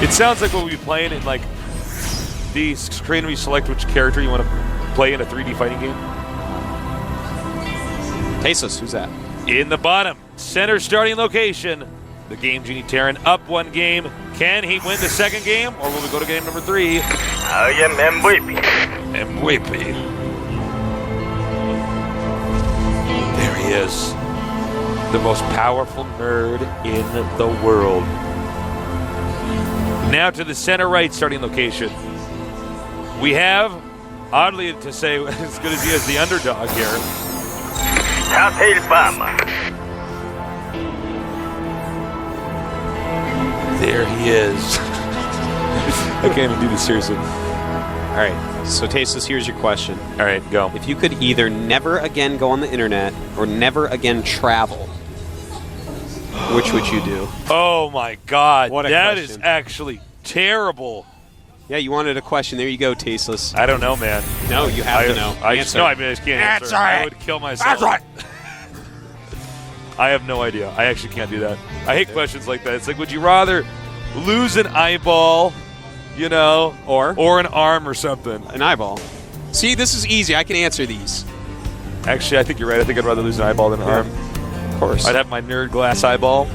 It sounds like what we'll be playing in like the screen where you select which character you want to play in a 3D fighting game. Tasteless, who's that? In the bottom center starting location, the Game Genie Terran up 1 game. Can he win the second game, or will we go to game number 3? I am MVP. MVP. There he is. The most powerful nerd in the world. Now to the center right starting location. We have, oddly to say, as good as he is, the underdog here. Tail Bomber. There he is. I can't even do this seriously. All right, so Tasteless, here's your question. All right, go. If you could either never again go on the internet or never again travel, which would you do? Oh my God, What a that question. is actually terrible. Yeah, you wanted a question. There you go, Tasteless. I don't know, man. No, you have to know. I Answer. no, I mean I just can't answer. That's right. I would kill myself. That's right. I have no idea. I actually can't do that. I hate questions like that. It's like, would you rather lose an eyeball, you know, Or an arm or something? an eyeball. See, this is easy. I can answer these. Actually, I think you're right. I think I'd rather lose an eyeball than an arm. Of course. I'd have my nerd glass eyeball.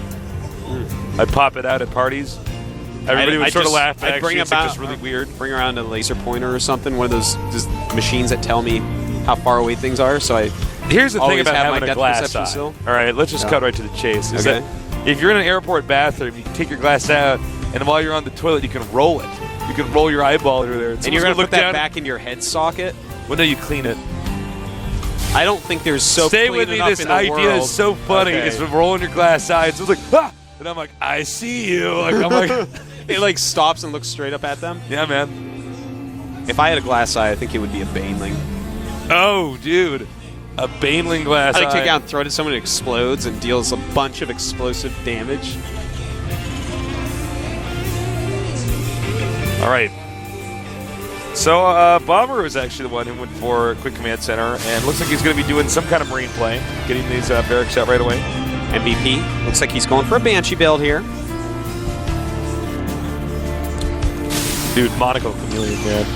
I'd pop it out at parties. Everybody would sort of laugh. But I'd bring actually, it's about like just really weird. Bring around a laser pointer or something. One of those just machines that tell me how far away things are. So I. Here's the thing always about have my having a depth glass perception eye. still. All right, let's just Yeah. cut right to the chase. Is Okay. that if you're in an airport bathroom, you can take your glass out, and while you're on the toilet, you can roll it. You can roll your eyeball through there. And you're gonna look put that down. back in your head socket. Well, no, you clean it. I don't think there's soap Stay clean with me. enough This in the idea world. is so funny. Okay. It's from rolling your glass eye. It's like, ah! And I'm like, I see you. Like, I'm like, It like stops and looks straight up at them. yeah, man. If I had a glass eye, I think it would be a baneling. Oh, dude. A Baneling glass I eye. take out and throw it at someone, it explodes and deals a bunch of explosive damage. All right. So Bomber was actually the one who went for Quick Command Center, and looks like he's going to be doing some kind of Marine play, getting these barracks out right away. MVP. Looks like he's going for a Banshee build here. Dude, Monocle Chameleon, man.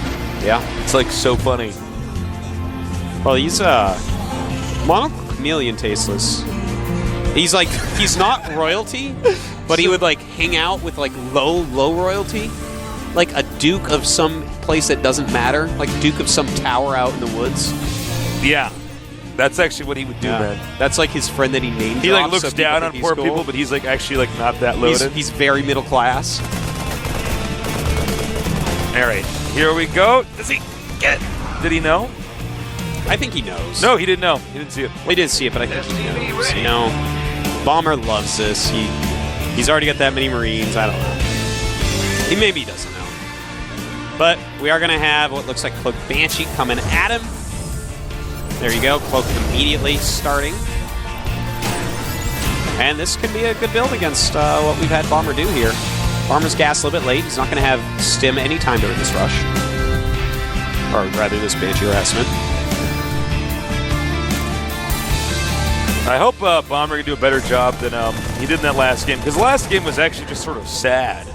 Yeah. It's like so funny. Well, he's Monocle Chameleon Tasteless. He's like, he's not royalty, but he would like hang out with like low royalty. Like a duke of some place that doesn't matter. Like duke of some tower out in the woods. Yeah. That's actually what he would do, Yeah. man. That's like his friend that he named. He like looks down on poor people, but he's like actually like not that loaded. He's very middle class. All right, here we go. Does he get it? Did he know? I think he knows. No, he didn't know. He didn't see it. Well, he didn't see it, but I think he knows. You know, Bomber loves this. He's already got that many Marines. I don't know. Maybe he doesn't know. But we are going to have what looks like Cloak Banshee coming at him. There you go. Cloak immediately starting. And this could be a good build against what we've had Bomber do here. Bomber's gassed a little bit late. He's not going to have stim any time during this rush. Or rather, this Banshee harassment. I hope Bomber can do a better job than he did in that last game, because the last game was actually just sort of sad.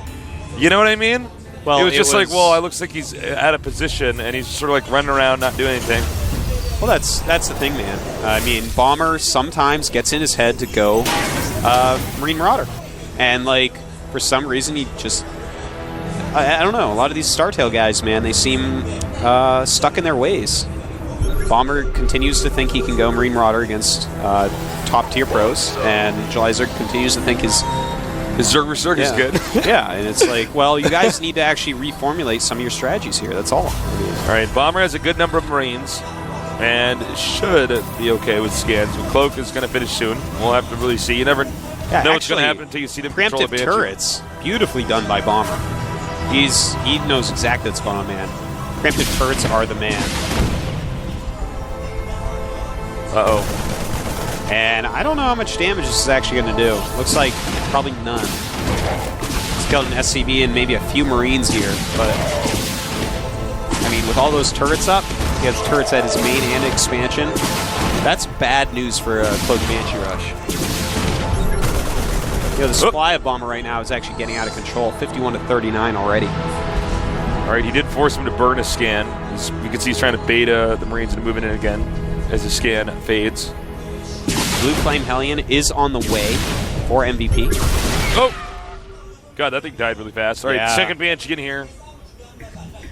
You know what I mean? Well, it was just like, well, it looks like he's out of position, and he's sort of like running around, not doing anything. Well, that's the thing, man. I mean, Bomber sometimes gets in his head to go Marine Marauder. And, like, for some reason, he just... I don't know. A lot of these Startail guys, man, they seem stuck in their ways. Bomber continues to think he can go Marine Marauder against top-tier pros, and Jelizer continues to think his Zerg Berserk is good. Yeah, and it's like, well, you guys need to actually reformulate some of your strategies here. That's all. All right, Bomber has a good number of Marines, and should be okay with scans. But Cloak is going to finish soon. We'll have to really see. You never know what's going to happen until you see them control a Preemptive Banshee. turrets, beautifully done by Bomber. He knows exactly what's going on, man. Preemptive turrets are the man. Uh-oh. And I don't know how much damage this is actually going to do. Looks like probably none. He's killed an SCV and maybe a few Marines here, but I mean, with all those turrets up, he has turrets at his main and expansion. That's bad news for a Cloak Banshee rush. You know, the supply of Bomber right now is actually getting out of control. 51 to 39 already. All right, he did force him to burn a scan. You can see he's trying to beta the Marines into moving in again as the scan fades. Blue Flame Hellion is on the way for MVP. Oh! God, that thing died really fast. All right, Yeah. second Banshee in here.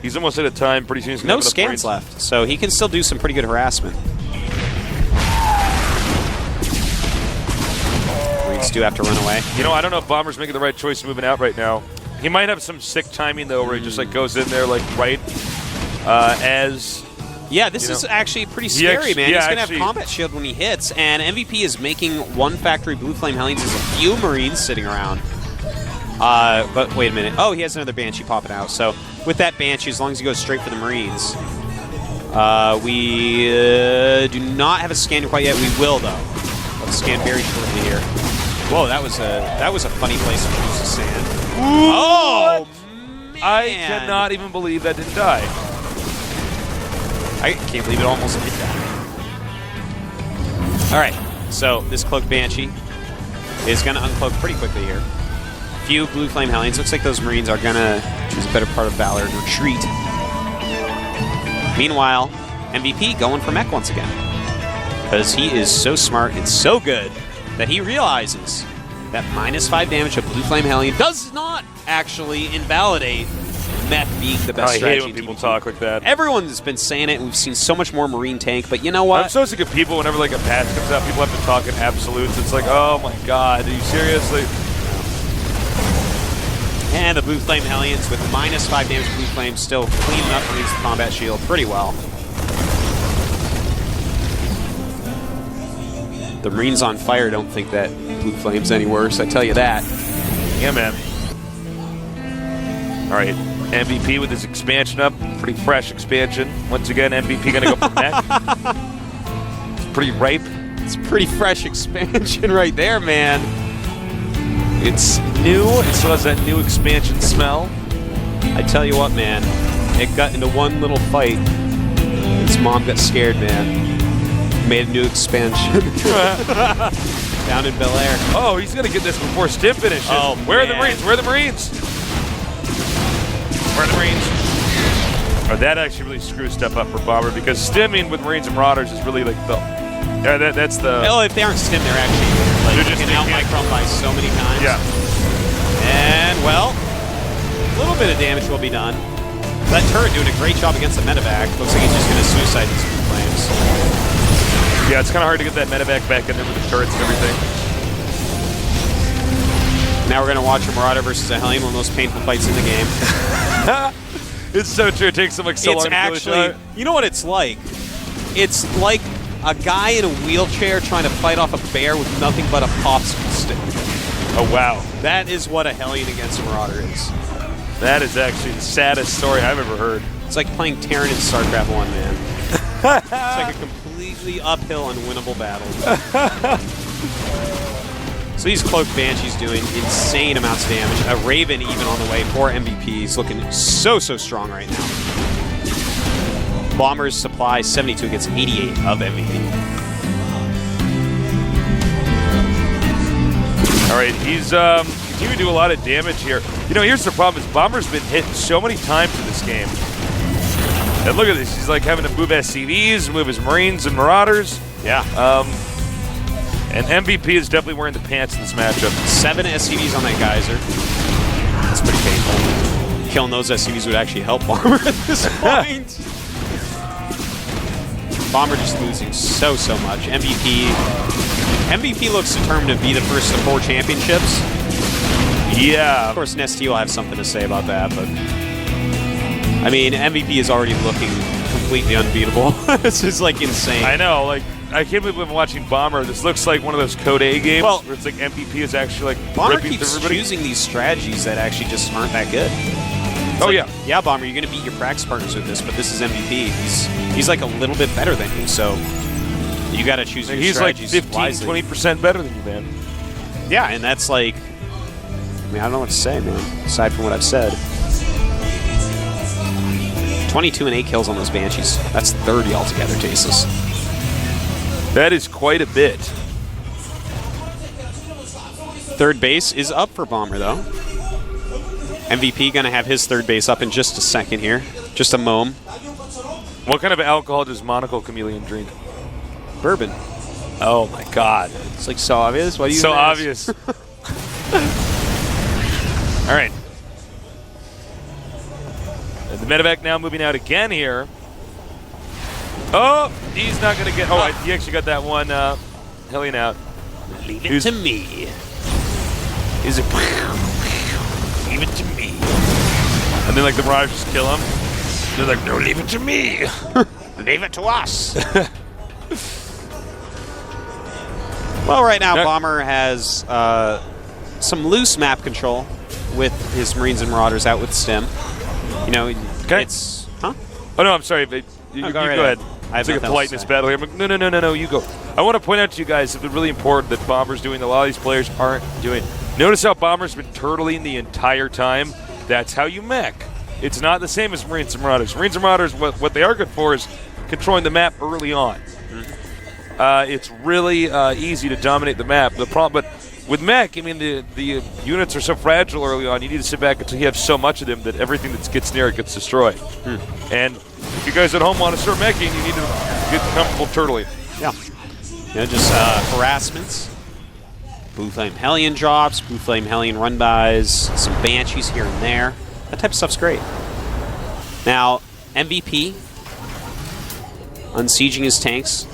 He's almost out of time. Pretty soon he's going to No scans left, so he can still do some pretty good harassment. Marines do have to run away. You know, I don't know if Bomber's making the right choice moving out right now. He might have some sick timing, though, where he just like goes in there like right as... Yeah, this is actually pretty scary, man. He's going to have combat shield when he hits, and MVP is making one factory Blue Flame Hellions. There's a few Marines sitting around. But wait a minute. Oh, he has another Banshee popping out. So with that Banshee, as long as he goes straight for the Marines, we do not have a scan quite yet. We will, though. We'll scan very shortly here. Whoa, that was a funny place to use the sand. Oh, man. I cannot even believe that didn't die. I can't believe it almost did that. All right, so this Cloaked Banshee is going to uncloak pretty quickly here. Few Blue Flame Hellions. Looks like those Marines are going to choose a better part of valor and retreat. Meanwhile, MVP going for mech once again. Because he is so smart and so good that he realizes that -5 damage of Blue Flame Hellion does not actually invalidate mech being the best strategy. I hate when people talk like that. Everyone's been saying it, and we've seen so much more Marine tank, but you know what? I'm so sick of people, whenever like a patch comes out, people have to talk in absolutes. It's like, oh my god, are you seriously? And the Blue Flame Hellions with -5 damage Blue Flame still cleaning up Marine's combat shield pretty well. The Marines on fire don't think that Blue Flame's any worse, I tell you that. Yeah, man. All right, MVP with his expansion up. Pretty fresh expansion. Once again, MVP going to go for mech. It's pretty ripe. It's pretty fresh expansion right there, man. It's new. It still has that new expansion smell. I tell you what, man. It got into one little fight. His mom got scared, man. Made a new expansion. Down in Bel Air. Oh, he's going to get this before Stim finishes. Oh, Where are the Marines? Where are the Marines? Where are the Marines? Oh, that actually really screws stuff up for Bomber, because stimming with Marines and Marauders is really like the... Yeah, that's the... Oh, if they aren't stim, they're actually like, they're just out-micron by so many times. Yeah. And, well, a little bit of damage will be done. That turret doing a great job against the medevac. Looks like he's just going to suicide these Blue Flames. Yeah, it's kind of hard to get that medevac back in there with the turrets and everything. Now we're going to watch a Marauder versus a Hellion, one of the most painful fights in the game. It's so true. It takes them like so long to kill each other. You know what it's like? It's like a guy in a wheelchair trying to fight off a bear with nothing but a popsicle stick. Oh, wow. That is what a Hellion against a Marauder is. That is actually the saddest story I've ever heard. It's like playing Terran in StarCraft 1, man. It's like a completely uphill, unwinnable battle. So these Cloaked Banshees doing insane amounts of damage. A Raven even on the way for MVP. He's looking so strong right now. Bomber's supply 72 against 88 of MVP. All right, he's continuing to do a lot of damage here. You know, here's the problem: is Bomber's been hit so many times in this game. And look at this; he's like having to move SCVs, move his Marines and Marauders. Yeah. And MVP is definitely wearing the pants in this matchup. 7 SCVs on that Geyser. That's pretty painful. Killing those SCVs would actually help Bomber at this point. Bomber just losing so much. MVP looks determined to be the first of 4 championships. Yeah. Of course, Nesty will have something to say about that, but I mean, MVP is already looking completely unbeatable. This is like insane. I know, like, I can't believe I'm watching Bomber. This looks like one of those Code A games where it's like MVP is actually like Bomber ripping keeps through everybody. choosing these strategies that actually just aren't that good. It's like, yeah, Bomber, you're going to beat your practice partners with this, but this is MVP. He's like a little bit better than you, so you got to choose your strategies He's like 15, 20% better than you, man. Yeah, and that's like, I mean, I don't know what to say, man, aside from what I've said. 22 and 8 kills on those Banshees. That's 30 altogether, Tasteless. That is quite a bit. Third base is up for Bomber, though. MVP going to have his third base up in just a second here. Just a moment. What kind of alcohol does Monocle Chameleon drink? Bourbon. Oh, my God. It's like so obvious. What do you So ask? obvious. All right. And the medevac now moving out again here. Oh, he's not going to get... Oh, he actually got that one Hellion out. Leave it to me. Is it... Leave it to me. And then, like, the Marauders just kill him. They're like, no, leave it to me. Leave it to us. Well, right now, Bomber has some loose map control with his Marines and Marauders out with Stim. You know, it's... Huh? Oh, no, I'm sorry. But you go ahead. It's like a politeness battle here. I'm like, no, you go. I want to point out to you guys something really important that Bomber's doing that a lot of these players aren't doing. Notice how Bomber's been turtling the entire time. That's how you mech. It's not the same as Marines and Marauders. Marines and Marauders, what they are good for is controlling the map early on. It's really easy to dominate the map. The problem, but with mech, I mean, the units are so fragile early on. You need to sit back until you have so much of them that everything that gets near it gets destroyed. And if you guys at home want to start meching, you need to get comfortable turtling. Yeah. You know, just harassments, Blue Flame Hellion drops, Blue Flame Hellion run-bys, some Banshees here and there. That type of stuff's great. Now, MVP unsieging his tanks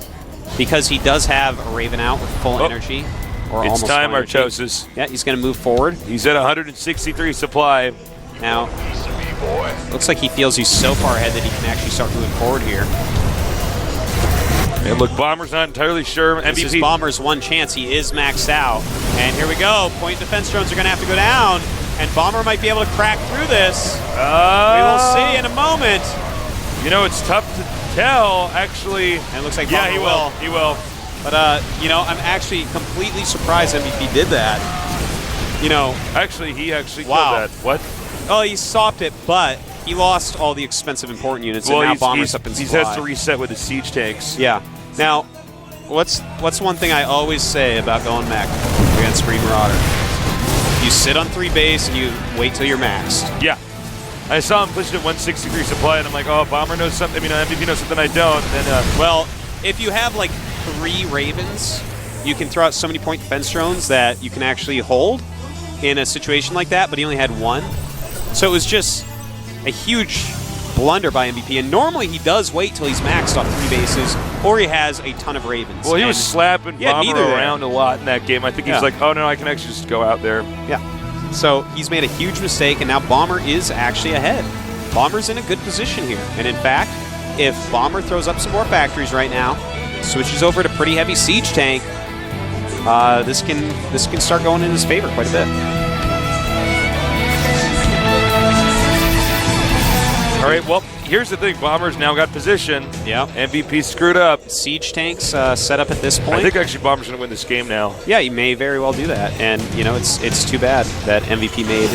because he does have a Raven out with full energy. Or It's almost time, full energy. Archosis. Yeah, he's going to move forward. He's at 163 supply. Now, looks like he feels he's so far ahead that he can actually start moving forward here. And look, Bomber's not entirely sure. This MVP. is Bomber's one chance. He is maxed out. And here we go. Point defense drones are going to have to go down. And Bomber might be able to crack through this. We will see in a moment. You know, it's tough to tell, actually. And it looks like Bomber he will. He will. But, you know, I'm actually completely surprised MVP did that. You know. Actually, he actually killed Wow. that. What? Oh, he stopped it, but he lost all the expensive important units, and now Bomber's up in He supply. has to reset with the siege tanks. Yeah. Now, what's one thing I always say about going mech against Marine Marauder? You sit on 3 base and you wait till you're maxed. Yeah. I saw him push it at 163 supply, and I'm like, oh, Bomber knows something. I mean, MVP knows something I don't. And then, well, if you have like 3 Ravens, you can throw out so many point defense drones that you can actually hold in a situation like that, but he only had 1. So it was just a huge blunder by MVP, and normally he does wait till he's maxed on 3 bases, or he has a ton of Ravens. well, he was slapping Bomber around a lot in that game. I think he's like, oh, no, I can actually just go out there. Yeah. So he's made a huge mistake, and now Bomber is actually ahead. Bomber's in a good position here, and in fact, if Bomber throws up some more factories right now, switches over to pretty heavy siege tank, this can start going in his favor quite a bit. All right, well, here's the thing. Bomber's now got position. Yeah. MVP screwed up. Siege tanks set up at this point. I think actually Bomber's going to win this game now. Yeah, he may very well do that. And, you know, it's too bad that MVP made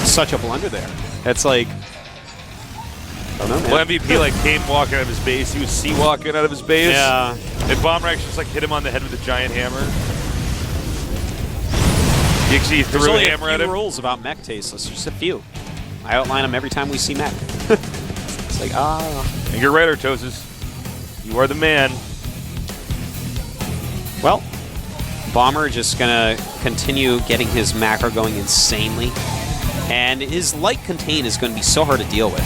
such a blunder there. It's like, I don't know, man. Well, MVP like came walking out of his base. He was sea walking out of his base. Yeah. And Bomber actually just like hit him on the head with a giant hammer. He actually There's threw only a hammer a at few him. rules about mech tasteless. Just a few. I outline them every time we see mech. It's like, And you're right, Artosis. You are the man. Well, Bomber just going to continue getting his macro going insanely. And his light contain is going to be so hard to deal with.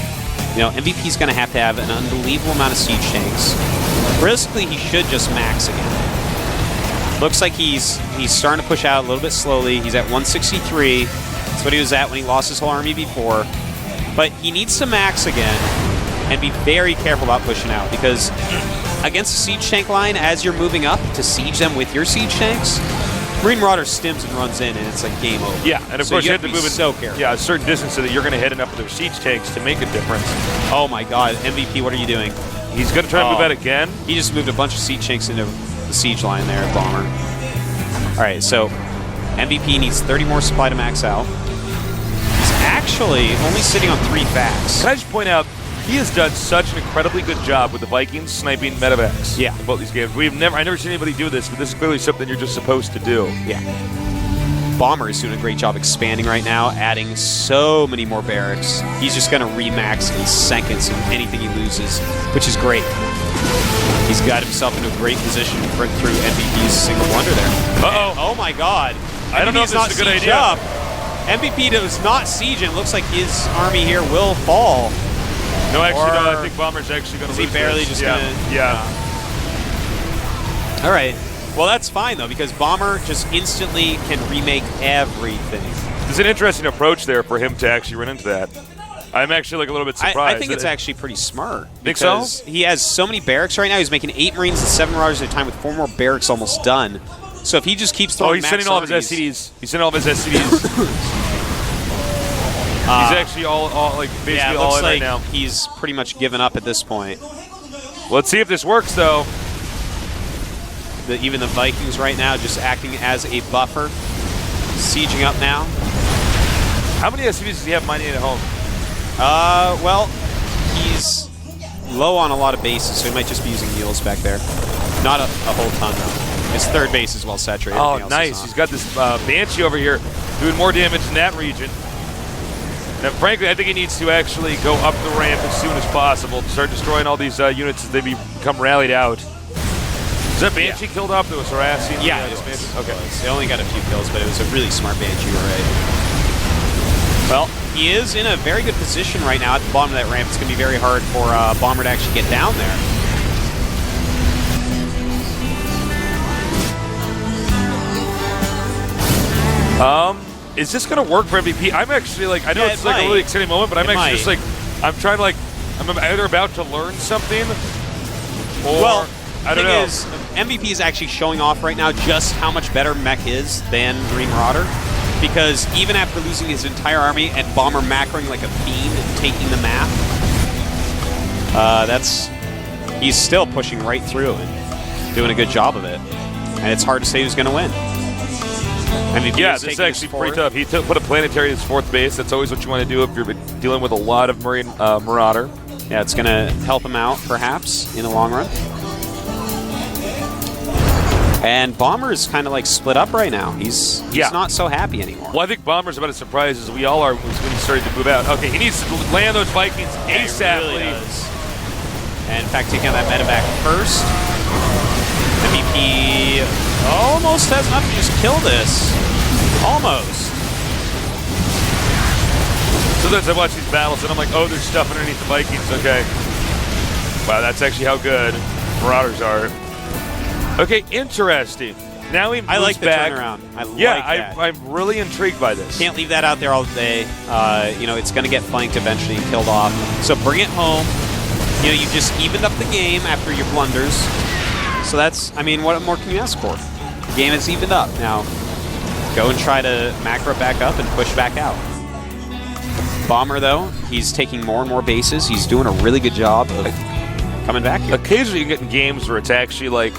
You know, MVP's going to have an unbelievable amount of siege tanks. Realistically, he should just max again. Looks like he's starting to push out a little bit slowly. He's at 163. That's what he was at when he lost his whole army before. But he needs to max again and be very careful about pushing out, because against the siege tank line, as you're moving up to siege them with your siege tanks, Marine Marauder stims and runs in, and it's like game over. Yeah, and of course you have to move it so careful. Yeah, a certain distance so that you're going to hit enough of their siege tanks to make a difference. Oh my God, MVP, what are you doing? He's going to try to move out again. He just moved a bunch of siege tanks into the siege line there at Bomber. All right, so MVP needs 30 more supply to max out. He's actually only sitting on 3 facts. Can I just point out, he has done such an incredibly good job with the Vikings sniping medevacs. Yeah. In both these games. I've never seen anybody do this, but this is clearly something you're just supposed to do. Yeah. Bomber is doing a great job expanding right now, adding so many more barracks. He's just going to remax in seconds in anything he loses, which is great. He's got himself into a great position through MVP's single wonder there. Uh-oh. Oh my god. I don't know if this is a good idea. Up. MVP does not siege, and it looks like his army here will fall. No, actually, no, I think Bomber's actually going to lose. Is he barely this. just going to... Yeah. All right. Well, that's fine, though, because Bomber just instantly can remake everything. There's an interesting approach there for him to actually run into that. I'm actually like a little bit surprised. I think it's actually pretty smart. Think so? He has so many barracks right now. He's making 8 Marines and 7 Marauders at a time with 4 more barracks almost done. So if he just keeps throwing he's sending all of his SCDs. He's sending all of his SCDs. He's actually all like basically all in right now. He's pretty much given up at this point. Let's see if this works, though. Even the Vikings right now just acting as a buffer. Sieging up now. How many SCDs does he have mining at home? Well, he's low on a lot of bases, so he might just be using mules back there. Not a whole ton, though. His third base is well saturated. Oh, nice. He's got this Banshee over here doing more damage in that region. And frankly, I think he needs to actually go up the ramp as soon as possible to start destroying all these units as they become rallied out. Is that Banshee killed off that was harassing? Yeah, okay. They only got a few kills, but it was a really smart Banshee, you're right. Well, he is in a very good position right now at the bottom of that ramp. It's going to be very hard for Bomber to actually get down there. Is this going to work for MVP? I'm actually like, I know it's like a really exciting moment, but I'm actually just like, I'm trying to like, I'm either about to learn something or, well, I don't know. Is, MVP is actually showing off right now just how much better mech is than Green Marauder. Because even after losing his entire army and Bomber macroing like a fiend and taking the map, he's still pushing right through and doing a good job of it. And it's hard to say who's going to win. MVP yeah, this is actually pretty tough. He put a planetary as 4th base. That's always what you want to do if you're dealing with a lot of Marine Marauder. Yeah, it's going to help him out, perhaps, in the long run. And Bomber is kind of like split up right now. He's not so happy anymore. Well, I think Bomber's about as surprised as we all are when he started to move out. Okay, he needs to land those Vikings ASAP. Really does. And in fact, taking out that medevac first. MVP almost has enough to just kill this. Almost. Sometimes I watch these battles and I'm like, oh, there's stuff underneath the Vikings. Okay. Wow, that's actually how good Marauders are. Okay, interesting. Now he moves I like the back. turnaround. I'm really intrigued by this. Can't leave that out there all day. You know, it's going to get flanked eventually and killed off. So bring it home. You know, you just evened up the game after your blunders. So that's, I mean, what more can you ask for? The game is evened up. Now, go and try to macro back up and push back out. Bomber, though, he's taking more and more bases. He's doing a really good job of coming back here. Occasionally you get in games where it's actually like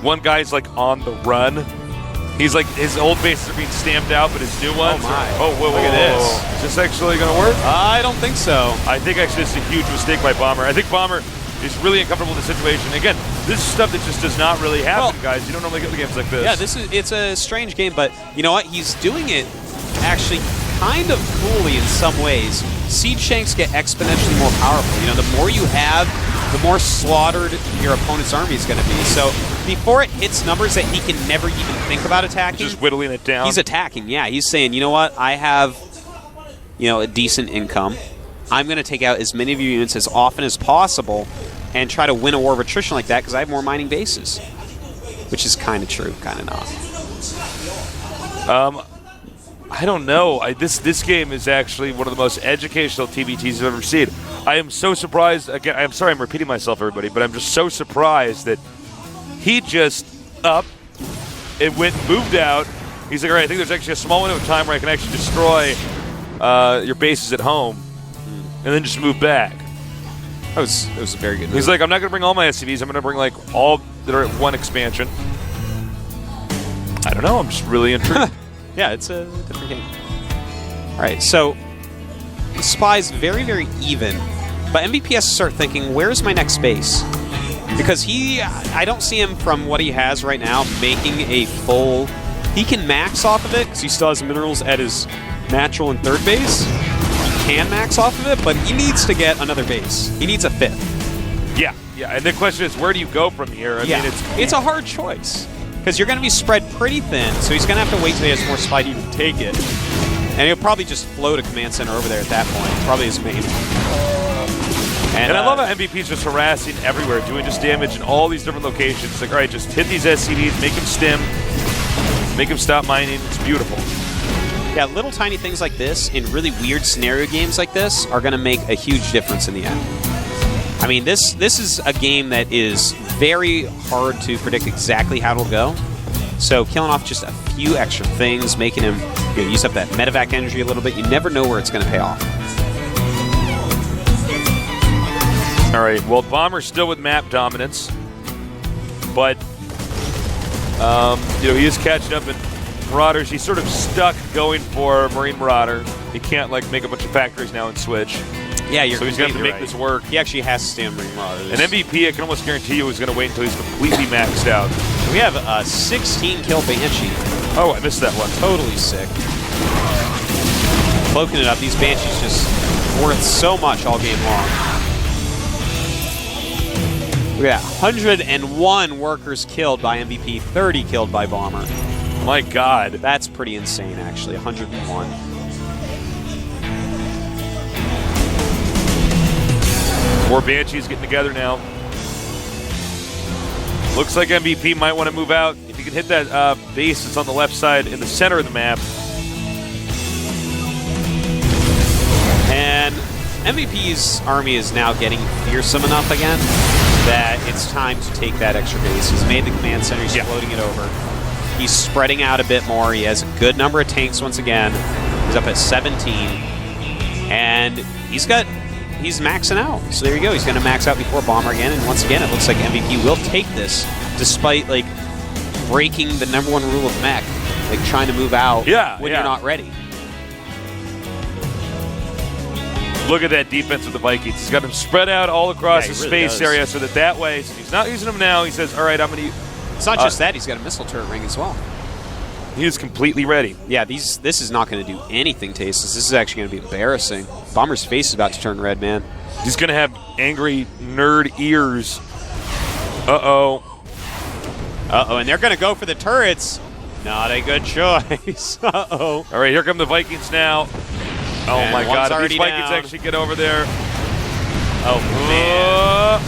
one guy's like on the run. He's like, his old bases are being stamped out, but his new ones whoa, look at this. Is this actually going to work? I don't think so. I think actually it's a huge mistake by Bomber. I think Bomber is really uncomfortable with the situation. Again, this is stuff that just does not really happen, guys. You don't normally get the games like this. Yeah, it's a strange game, but you know what? He's doing it actually kind of coolly in some ways. Siege Shanks get exponentially more powerful. You know, the more you have, the more slaughtered your opponent's army is going to be. So before it hits numbers that he can never even think about attacking, just whittling it down. He's attacking. Yeah, he's saying, you know what? I have, you know, a decent income. I'm going to take out as many of your units as often as possible and try to win a war of attrition like that because I have more mining bases. Which is kind of true, kind of not. I don't know. This game is actually one of the most educational TBTs I've ever seen. I am so surprised. Again, I'm sorry I'm repeating myself, everybody, but I'm just so surprised that he just and moved out. He's like, all right, I think there's actually a small window of time where I can actually destroy your bases at home, and then just move back. That was a very good move. He's like, I'm not going to bring all my SCVs. I'm going to bring like all that are at one expansion. I don't know. I'm just really intrigued. Yeah, it's a different game. All right, so the spy's very, very even, but MVP has to start thinking, where's my next base? Because I don't see him from what he has right now making a full He can max off of it because he still has minerals at his natural and third base. He can max off of it, but he needs to get another base. He needs a 5th. Yeah. And the question is, where do you go from here? I mean, it's a hard choice because you're going to be spread pretty thin, so he's going to have to wait till he has more spite to take it. And he'll probably just float a command center over there at that point. Probably his main. And I love how MVP's just harassing everywhere, doing just damage in all these different locations. Like, all right, just hit these SCVs, make him stim, make him stop mining. It's beautiful. Yeah, little tiny things like this in really weird scenario games like this are going to make a huge difference in the end. I mean, this is a game that is very hard to predict exactly how it'll go. So killing off just a few extra things, making him use up that medevac energy a little bit, you never know where it's going to pay off. All right, well, Bomber's still with map dominance, but he is catching up in Marauders. He's sort of stuck going for Marine Marauder. He can't make a bunch of factories now and switch. Yeah, so he's going to make this work. He actually has to stay on Marine Marauder. An MVP, I can almost guarantee you, is going to wait until he's completely maxed out. We have a 16-kill Banshee. Oh, I missed that one. Totally sick. Cloaking it up. These Banshees just worth so much all game long. Look at that. 101 workers killed by MVP, 30 killed by Bomber. My God. That's pretty insane, actually. 101. More Banshees getting together now. Looks like MVP might want to move out. If you can hit that base that's on the left side in the center of the map. And MVP's army is now getting fearsome enough again that it's time to take that extra base. He's made the command center. He's floating it over. He's spreading out a bit more. He has a good number of tanks once again. He's up at 17. And he's maxing out. So there you go. He's going to max out before Bomber again. And once again, it looks like MVP will take this despite breaking the #1 rule of mech, trying to move out when you're not ready. Look at that defense of the Vikings. He's got them spread out all across his really space area so that way, since he's not using them now, he says, all right, I'm going to... It's not just that. He's got a missile turret ring as well. He is completely ready. Yeah, this is not going to do anything to Aces. This is actually going to be embarrassing. Bomber's face is about to turn red, man. He's going to have angry nerd ears. Uh-oh. Uh-oh, and they're going to go for the turrets. Not a good choice. Uh-oh. All right, here come the Vikings now. Oh, and my God. If these Vikings down. actually get over there. Oh, man.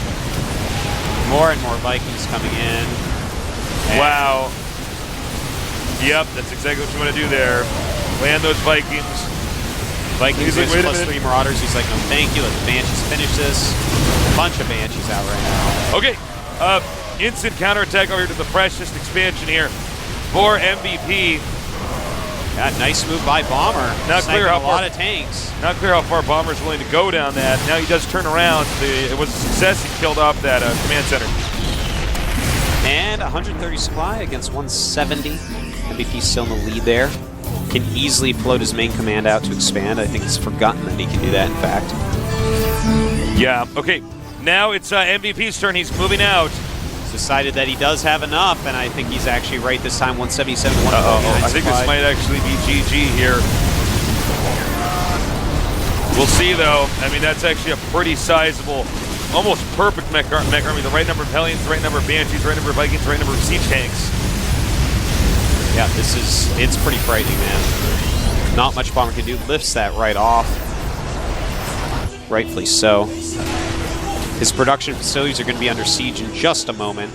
More and more Vikings coming in. Wow. Yep, that's exactly what you want to do there. Land those Vikings. Vikings is +3 Marauders. He's like, no, thank you. Let the Banshees finish this. A bunch of Banshees out right now. Okay. Instant counterattack over here to the freshest expansion here for MVP. Yeah, nice move by Bomber. Not clear how far. A lot of tanks. Not clear how far Bomber's willing to go down that. Now he does turn around. It was a success. He killed off that command center. And 130 supply against 170. MVP still in the lead there. Can easily float his main command out to expand. I think he's forgotten that he can do that, in fact. Yeah, okay. Now it's MVP's turn. He's moving out. He's decided that he does have enough, and I think he's actually right this time. 177, 149. I think this might actually be GG here. We'll see, though. I mean, that's actually a pretty sizable, almost perfect mech army. The right number of Hellions, the right number of Banshees, the right number of Vikings, the right number of siege tanks. Yeah, it's pretty frightening, man. Not much Bomber can do. Lifts that right off. Rightfully so. His production facilities are going to be under siege in just a moment.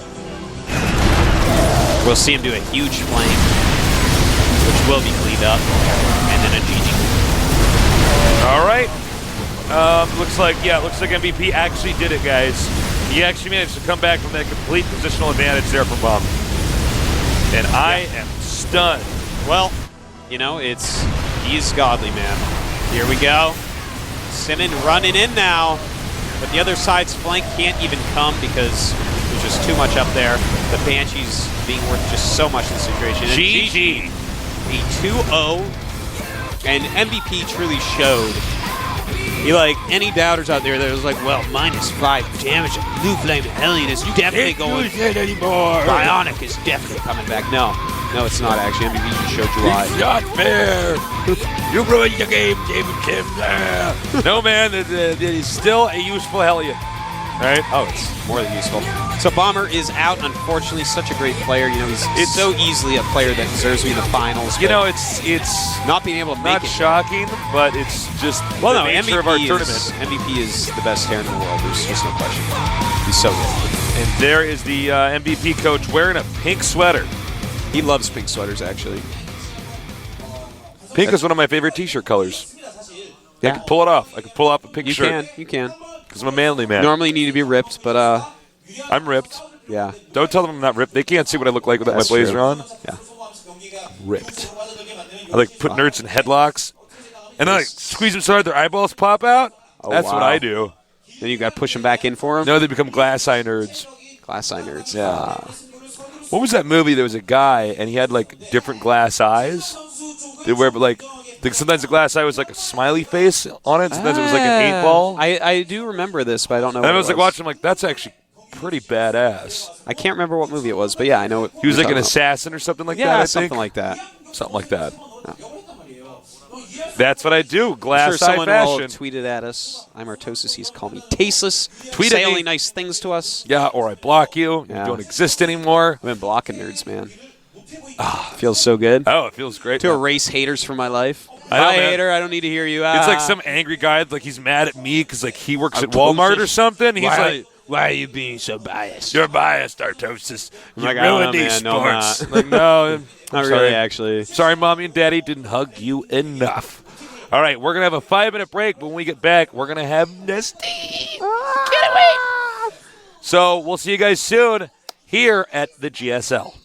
We'll see him do a huge flank, which will be cleaned up, and then a GG. All right. Looks like MVP actually did it, guys. He actually managed to come back from that complete positional advantage there from Bomb. And I am stunned. Well, he's godly, man. Here we go. Simmon running in now. But the other side's flank can't even come because there's just too much up there. The Banshees being worth just so much in this situation. GG. A 2-0. And MVP truly showed. Any doubters out there that was like, well, -5 damage. Blue Flame Hellion is definitely going. Can't use it anymore. Bionic is definitely coming back. No, No, it's not actually. MVP showed July. It's not fair. You ruined the game, David Kim. No, man, it is still a useful Hellion. All right? Oh, it's more than useful. So Bomber is out, unfortunately. Such a great player. You know, he's so easily a player that deserves to be in the finals. You know, it's not being able to not make it. shocking, but it's just the nature of our tournament. MVP is the best Terran in the world. There's just no question. He's so good. And there is the MVP coach wearing a pink sweater. He loves pink sweaters, actually. Pink is one of my favorite T-shirt colors. Yeah, I can pull it off. I can pull off a pink shirt. You can. Because I'm a manly man. Normally you need to be ripped, but I'm ripped. yeah. Don't tell them I'm not ripped. They can't see what I look like without my blazer true. on. Yeah. Ripped. I like put nerds in headlocks. And then I squeeze them so hard their eyeballs pop out. Oh, That's what wow. I do. Then you got to push them back in for him. No, they become glass eye nerds. Glass eye nerds. Yeah. What was that movie? There was a guy, and he had, like, different glass eyes. They wear, like sometimes the glass eye was, like, a smiley face on it. Sometimes it was, like, an 8-ball. I do remember this, but I don't know And what I was, it like, watching, like, that's actually pretty badass. I can't remember what movie it was, but yeah, I know it. He was, like, an assassin or something like that, I think. Something like that. Something like that. That's what I do. Glass I'm sure eye someone fashion. will tweet it at us. I'm Artosis. He's called me tasteless. Tweet Say at me. only nice things to us. Yeah, or I block you. Yeah. You don't exist anymore. I've been blocking nerds, man. Feels so good. Oh, it feels great. To man. erase haters from my life. I know, Hi, man. hater. I don't need to hear you. It's like some angry guy, like he's mad at me because like he works at Walmart or something. He's like, why are you being so biased? "You're biased, Artosis. You like, I don't ruined know, these man. No, I'm sports." not. Like, no, I'm Not sorry. really, actually. Sorry, Mommy and Daddy didn't hug you enough. All right, we're going to have a 5-minute break. When we get back, we're going to have Nesty. Get away. So we'll see you guys soon here at the GSL.